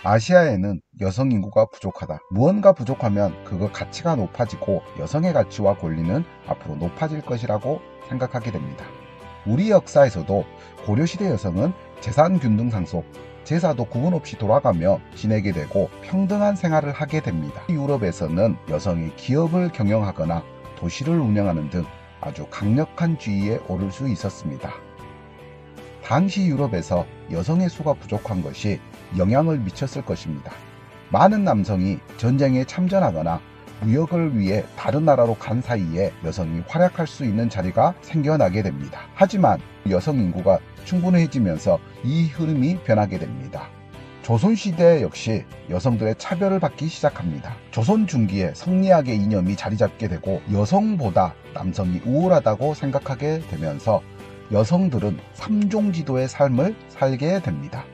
아시아에는 여성 인구가 부족하다. 무언가 부족하면 그거 가치가 높아지고 여성의 가치와 권리는 앞으로 높아질 것이라고 생각하게 됩니다. 우리 역사에서도 고려시대 여성은 재산균등 상속, 제사도 구분 없이 돌아가며 지내게 되고 평등한 생활을 하게 됩니다. 유럽에서는 여성이 기업을 경영하거나 도시를 운영하는 등 아주 강력한 지위에 오를 수 있었습니다. 당시 유럽에서 여성의 수가 부족한 것이 영향을 미쳤을 것입니다. 많은 남성이 전쟁에 참전하거나 무역을 위해 다른 나라로 간 사이에 여성이 활약할 수 있는 자리가 생겨나게 됩니다. 하지만 여성 인구가 충분해지면서 이 흐름이 변하게 됩니다. 조선시대 역시 여성들의 차별을 받기 시작합니다. 조선 중기에 성리학의 이념이 자리잡게 되고 여성보다 남성이 우월하다고 생각하게 되면서 여성들은 삼종지도의 삶을 살게 됩니다.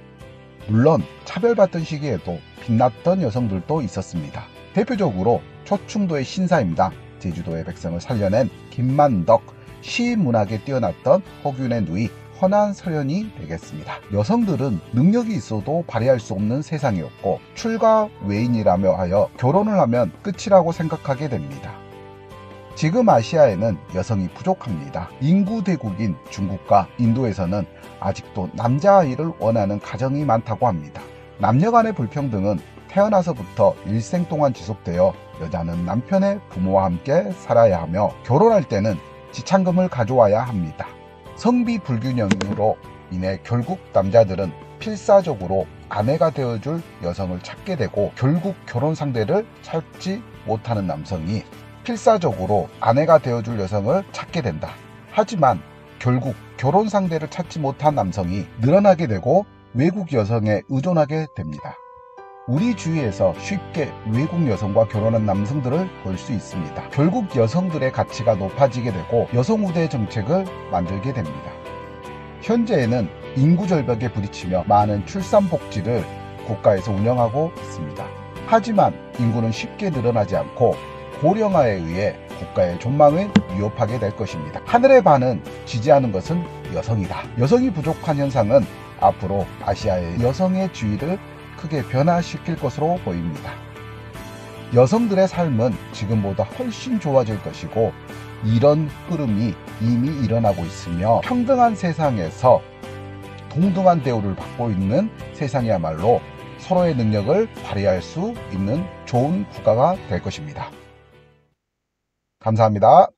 물론 차별받던 시기에도 빛났던 여성들도 있었습니다. 대표적으로 초충도의 신사임당, 제주도의 백성을 살려낸 김만덕, 시문학에 뛰어났던 허균의 누이 허난서연이 되겠습니다. 여성들은 능력이 있어도 발휘할 수 없는 세상이었고 출가 외인이라며 하여 결혼을 하면 끝이라고 생각하게 됩니다. 지금 아시아에는 여성이 부족합니다. 인구 대국인 중국과 인도에서는 아직도 남자아이를 원하는 가정이 많다고 합니다. 남녀 간의 불평등은 태어나서부터 일생 동안 지속되어 여자는 남편의 부모와 함께 살아야 하며 결혼할 때는 지참금을 가져와야 합니다. 성비 불균형으로 인해 결국 남자들은 필사적으로 아내가 되어줄 여성을 찾게 되고 결국 결혼 상대를 찾지 못하는 남성이 필사적으로 아내가 되어줄 여성을 찾게 된다. 하지만 결국 결혼 상대를 찾지 못한 남성이 늘어나게 되고 외국 여성에 의존하게 됩니다. 우리 주위에서 쉽게 외국 여성과 결혼한 남성들을 볼 수 있습니다. 결국 여성들의 가치가 높아지게 되고 여성 우대 정책을 만들게 됩니다. 현재에는 인구 절벽에 부딪히며 많은 출산 복지를 국가에서 운영하고 있습니다. 하지만 인구는 쉽게 늘어나지 않고 고령화에 의해 국가의 존망을 위협하게 될 것입니다. 하늘의 반은 지지하는 것은 여성이다. 여성이 부족한 현상은 앞으로 아시아의 여성의 지위를 크게 변화시킬 것으로 보입니다. 여성들의 삶은 지금보다 훨씬 좋아질 것이고 이런 흐름이 이미 일어나고 있으며 평등한 세상에서 동등한 대우를 받고 있는 세상이야말로 서로의 능력을 발휘할 수 있는 좋은 국가가 될 것입니다. 감사합니다.